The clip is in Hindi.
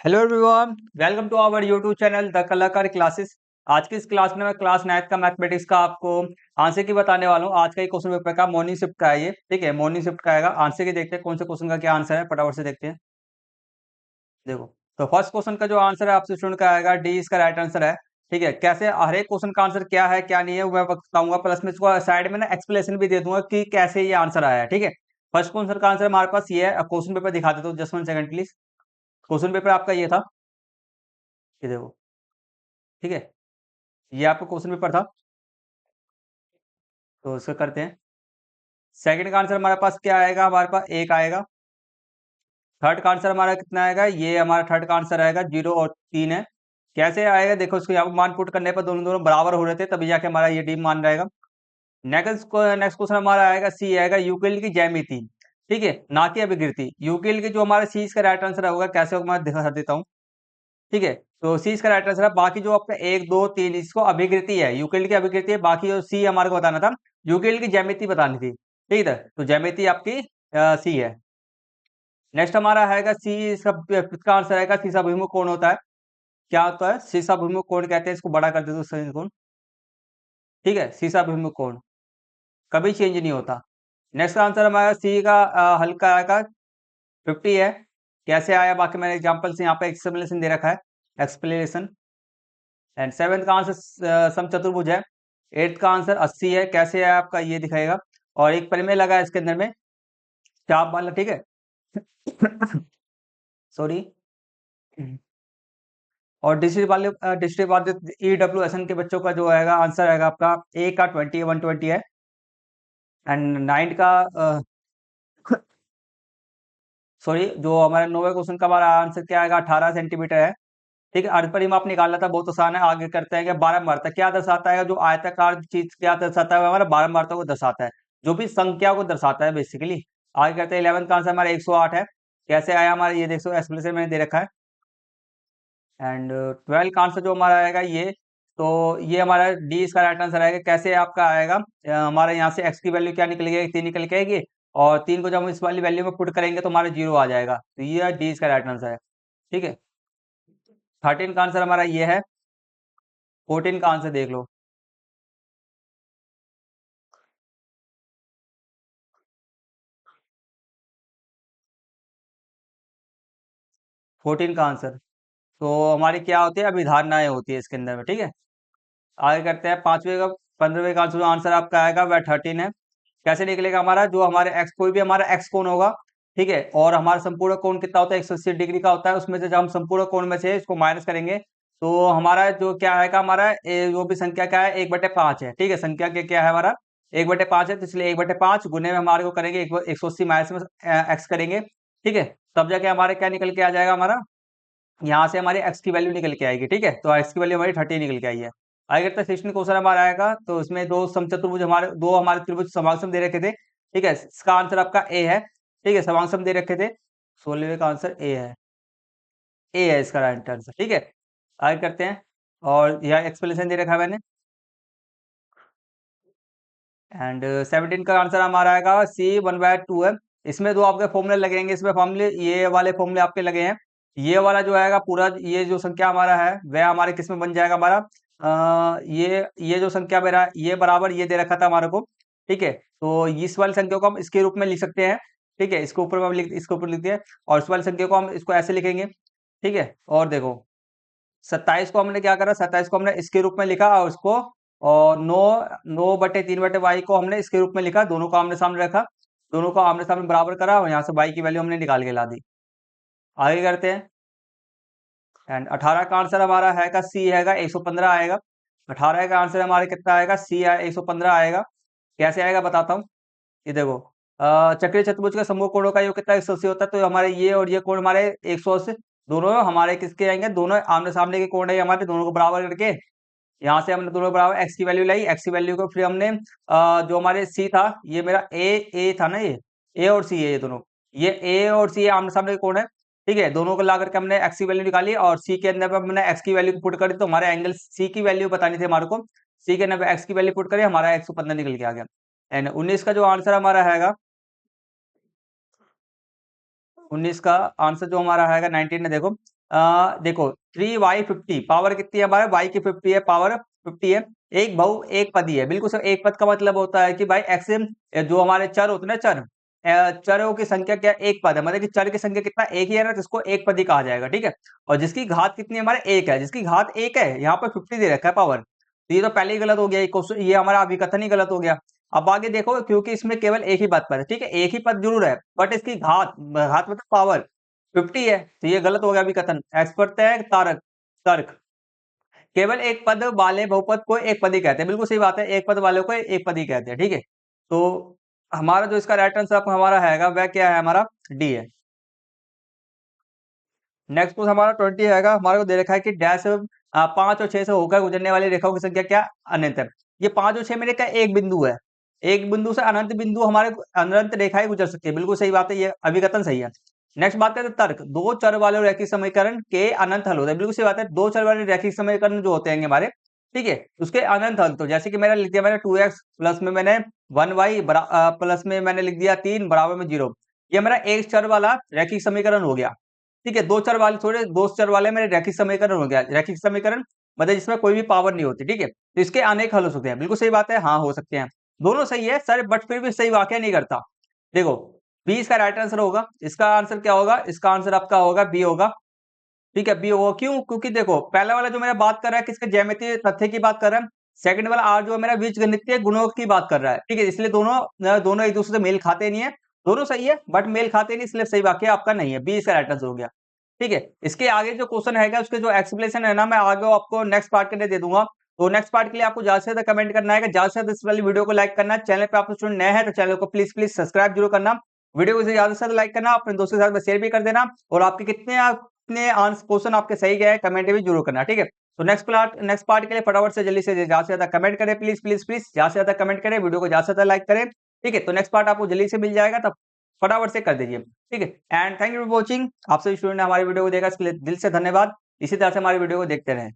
Hello everyone, welcome to our YouTube channel the Kalakar classes. आज की इस क्लास में मैं क्लास 9th का मैथमेटिक्स का आपको आंसर की बताने वाला हूँ। आज का ही क्वेश्चन पेपर का मॉर्निंग शिफ्ट का है ये, ठीक है। मॉर्निंग शिफ्ट का आएगा। आंसर की देखते हैं कौन से क्वेश्चन का क्या आंसर है, फटाफट से देखते हैं। देखो, तो फर्स्ट क्वेश्चन का जो आंसर है आपसे स्टूडेंट का आएगा डी, इसका राइट आंसर है। ठीक है, कैसे हर एक क्वेश्चन का आंसर क्या है क्या नहीं है वो मैं बताऊंगा, प्लस में इसको साइड में ना एक्सप्लेनेशन भी दे दूंगा कि कैसे ये आंसर आया है। ठीक है, फर्स्ट क्वेश्चन का आंसर हमारे पास ये है। क्वेश्चन पेपर दिखा देता हूँ, just 1 second please. Question paper आपका ये था, ये देखो। ठीक है, ये आपका क्वेश्चन पेपर था, तो इसको करते हैं। सेकंड का आंसर हमारे पास क्या आएगा, हमारे पास एक आएगा। थर्ड का आंसर हमारा कितना आएगा, ये हमारा थर्ड का आंसर आएगा 0 और 3 है। कैसे आएगा देखो, इसको यहाँ पर मान पुट करने पर दोनों दोनों बराबर हो रहे थे, तभी जाके हमारा ये डी मान रहेगा। नेक्स्ट क्वेश्चन हमारा आएगा सी आएगा, यूक्लिड की ज्यामिति। ठीक है, ना कि अभिकृति। यूक्लिड की जो हमारा सी इसका राइट आंसर होगा, कैसे होगा मैं दिखा देता हूँ। ठीक है, तो सी इसका राइट आंसर है। बाकी जो आपका 1 2 3 इसको अभिकृति है, यूक्लिड की अभिकृति है। बाकी जो सी हमारे को बताना था, यूक्लिड की ज्यामिति बतानी थी। ठीक है, तो ज्यामिति आपकी सी है। नेक्स्ट हमारा आएगा सी, इसका आंसर आएगा सीसाभिमुख कोण होता है। क्या होता है, सीसाभिमुख कोण कहते हैं इसको। बड़ा कर देते हैं कोण। ठीक है, सीसाभिमुख कोण कभी चेंज नहीं होता। नेक्स्ट आंसर हमारा सी का हल्का आएगा 50 है। कैसे आया, बाकी मैंने एग्जांपल से यहाँ पे एक्सप्लेनेशन दे रखा है, एक्सप्लेनेशन। एंड सेवेंथ का आंसर समचतुर्भुज है। एट्थ का आंसर 80 है। कैसे है आपका, ये दिखाएगा। और एक परिमेय लगा है इसके अंदर में, चाप वाला। ठीक है सॉरी। और डिस्ट्रिक्ट वाले EWSN के बच्चों का जो आएगा आंसर आएगा आपका ए का 120 है। एंड नाइन्थ का सॉरी, जो हमारे नोवे क्वेश्चन का हमारा आंसर क्या आएगा, 18 सेंटीमीटर है। ठीक है, अर्ध परिमाप निकालना था, बहुत आसान है। आगे करते हैं कि बारंबारता क्या दर्शाता है, जो आयताकार चीज क्या दर्शाता है, हमारा बारंबारता को दर्शाता है, जो भी संख्या को दर्शाता है बेसिकली। आगे करते हैं, 11th का आंसर हमारा 108 है। कैसे आया हमारा, ये देखो एक्सप्लेनेशन मैंने दे रखा है। एंड 12 का आंसर जो हमारा आएगा ये, तो ये हमारा डी इसका राइट आंसर आएगा। कैसे आपका आएगा, हमारे यहाँ से एक्स की वैल्यू क्या निकल गई, 3 निकल के आएगी। और 3 को जब हम इस वाली वैल्यू में पुट करेंगे तो हमारा 0 आ जाएगा, तो ये डी इसका राइट आंसर है। ठीक है, 13 का आंसर हमारा ये है। 14 का आंसर देख लो। 14 का आंसर, तो हमारी क्या होती है, अभिधारणाएं होती है इसके अंदर में। ठीक है, आगे करते हैं। 5वें का 15वें का जो आंसर आपका आएगा वह 13 है। कैसे निकलेगा हमारा, जो हमारे एक्स, कोई भी हमारा एक्स कोण होगा। ठीक है, और हमारा संपूर्ण कोण कितना होता है, 180 डिग्री का होता है। उसमें से जब हम संपूर्ण कोण में से इसको माइनस करेंगे, तो हमारा जो क्या आएगा, हमारा जो भी संख्या क्या है, 1/5 है। ठीक है, संख्या के क्या है हमारा 1/5 है, तो इसलिए 1/5 गुने में हमारे को करेंगे 180 माइनस में एक्स करेंगे। ठीक है, तब जाके हमारे क्या निकल के आ जाएगा, हमारा यहाँ से हमारी एक्स की वैल्यू निकल के आएगी। ठीक है, तो एक्स की वैल्यू हमारी 30 निकल के आई है। आगे करते हैं, 16 क्वेश्चन हमारा आएगा। तो इसमें दो समचतुर्भुज, हमारे दो हमारे त्रिभुज समागम दे रखे थे। ठीक है, इसका आंसर आपका ए है। ठीक है, समागम दे रखे थे। 16वें का आंसर ए है, ए है इसका राइट आंसर। ठीक है, आगे करते हैं। और यह एक्सप्लेनेशन दे रखा है मैंने। एंड 17 का आंसर हमारा आएगा C1/2 है। इसमें दो आपके फॉर्मूले लगेंगे, इसमें फॉर्मूले ये वाले फॉर्मूले आपके लगे हैं। ये वाला जो आएगा पूरा, ये जो संख्या हमारा है वह हमारे किस में बन जाएगा, हमारा ये जो संख्या मेरा ये बराबर ये दे रखा था हमारे को। ठीक है, तो इस वाली संख्या को हम इसके रूप में लिख सकते हैं। ठीक है, इसके ऊपर में हम लिख, इसके ऊपर लिख दिया। और इस वाली संख्या को हम इसको ऐसे लिखेंगे। ठीक है, और देखो 27 को हमने क्या करा, 27 को हमने इसके रूप में लिखा, और उसको और 9/3/y को हमने इसके रूप में लिखा। दोनों को आमने सामने रखा, दोनों को आमने सामने बराबर करा, और यहाँ से y की वैल्यू हमने निकाल के ला दी। आगे करते हैं। एंड 18 का आंसर हमारा है सी है 115 आएगा। 18 का आंसर हमारा कितना आएगा, सी है 115 आएगा। कैसे आएगा बताता हूँ। ये देखो, चक्रीय चतुर्भुज का समूह कोणों का योग कितना 180 होता है, तो हमारे ये और ये कोण हमारे 180 दोनों हमारे किसके आएंगे, दोनों आमने सामने के कोण है हमारे, दोनों को बराबर करके यहाँ से हमने दोनों बराबर एक्स की वैल्यू लाई। एक्स की वैल्यू को फिर हमने जो हमारे सी था, ये मेरा ए था ना, ये ए और सी है, ये दोनों, ये ए और सी आमने सामने के कोण है। ठीक है, दोनों को ला करके हमने एक्स की वैल्यू निकाली, और सी के अंदर पे हमने एक्स की वैल्यू पुट करी, तो हमारे एंगल सी की वैल्यू बतानी थी हमारे को। सी के अंदर एक्स की वैल्यू पुट करी, हमारा 115 निकल के आ गया। एंड 19 का जो आंसर हमारा है, 19 का आंसर जो हमारा है 19 है। देखो, देखो 3y50 पावर कितनी है हमारे y की 50 है, पावर 50 है, एक बहु एक पदी है। बिल्कुल सर, एक पद का मतलब होता है कि भाई एक्स जो हमारे चर होते हैं ना, चरों की संख्या क्या एक पद है, मतलब कि चर की संख्या कितना एक ही है ना, जिसको एक पदी कहा जाएगा। ठीक है, और जिसकी घात कितनी है हमारे एक है, जिसकी घात एक है, यहाँ पर 50 दे रखा है पावर, तो ये तो पहले ही गलत हो गया, ये क्वेश्चन, ये हमारा अभिकथन ही गलत हो गया। अब आगे देखो, क्योंकि इसमें केवल एक ही पद पर है, ठीक है, एक ही पद जरूर है, बट इसकी घात घात मतलब पावर 50 है, तो ये गलत हो गया अभिकथन। एक्स प्रत्यय तारक तर्क, केवल एक पद वाले बहुपद को एक पदी कहते हैं। बिल्कुल सही बात है, एक पद वाले को एक पदी कहते हैं। ठीक है, तो हमारा जो इसका राइट आंसर हमारा है वह क्या है, हमारा डी है। नेक्स्ट क्वेश्चन हमारा 20 है, हमारे को दे रखा है कि डैश 5 और 6 से होकर गुजरने वाली रेखाओं की संख्या क्या अनंत है। ये 5 और 6 मेरे क्या एक बिंदु है, एक बिंदु से अनंत बिंदु हमारे अनंत रेखाएं गुजर सकती है। बिल्कुल सही बात है, ये अभिकथन सही है। नेक्स्ट बात करते हैं तर्क, दो चर वाले रैखिक समीकरण के अनंत हल होते हैं। बिल्कुल सही बात है, दो चर वाले रैखिक समीकरण जो होते हैं हमारे, ठीक है, उसके अनंत हल, तो जैसे कि मैंने लिख दिया, मैंने 2x प्लस में मैंने 1y प्लस में मैंने लिख दिया 3 बराबर में 0, ये मेरा एक चर वाला रैखिक समीकरण हो गया। ठीक है, दो चर वाले थोड़े दो चर वाले मेरे रैखिक समीकरण हो गया। रैखिक समीकरण मतलब जिसमें कोई भी पावर नहीं होती। ठीक है, तो इसके अनेक हल हो सकते हैं। बिल्कुल सही बात है, हाँ हो सकते हैं, दोनों सही है सर, बट फिर भी सही वाक्य नहीं करता। देखो, बी इसका राइट आंसर होगा, इसका आंसर क्या होगा, इसका आंसर आपका होगा बी होगा। ठीक है, बी होगा, क्यों, क्योंकि देखो पहला वाला जो मेरा बात कर रहा है किसके ज्यामितीय तथ्य की बात कर रहा है, सेकंड वाला आर जो है मेरा बीजगणितीय गुणों की बात कर रहा है। ठीक है, इसलिए दोनों दोनों एक दूसरे से मेल खाते नहीं है, दोनों सही है बट मेल खाते नहीं, इसलिए सही वाक्य आपका नहीं है, बी इसका राइट आंसर हो गया। ठीक है, इसके आगे जो क्वेश्चन है उसके जो एक्सप्लेनेशन है ना, मैं आगे आपको नेक्स्ट पार्ट के लिए दे दूंगा। तो नेक्स्ट पार्ट के लिए आपको ज्यादा से ज्यादा कमेंट करना है, ज्यादा से ज्यादा इस वाली वीडियो को लाइक करना है। चैनल पे आप स्टूडेंट नए हैं तो चैनल को प्लीज प्लीज सब्सक्राइब जरूर करना, वीडियो को ज्यादा से ज्यादा लाइक करना, अपने दोस्तों के साथ शेयर भी कर देना, और आपके कितने आंसर क्वेश्चन आपके सही गए कमेंट भी जरूर करना। ठीक है, तो नेक्स्ट पार्ट के लिए फटाफट से जल्दी से ज्यादा से ज्यादा कमेंट करें, प्लीज प्लीज प्लीज ज्यादा से ज्यादा कमेंट करें, वीडियो को ज्यादा से ज्यादा लाइक करें। ठीक है, तो नेक्स्ट पार्ट आपको जल्दी से मिल जाएगा, तब फटाफट से कर दीजिए। ठीक है, and thank you for watching. आप सभी स्टूडेंट ने हमारी वीडियो को देखा इसके लिए दिल से धन्यवाद। इसी तरह से हमारी वीडियो को देखते रहें।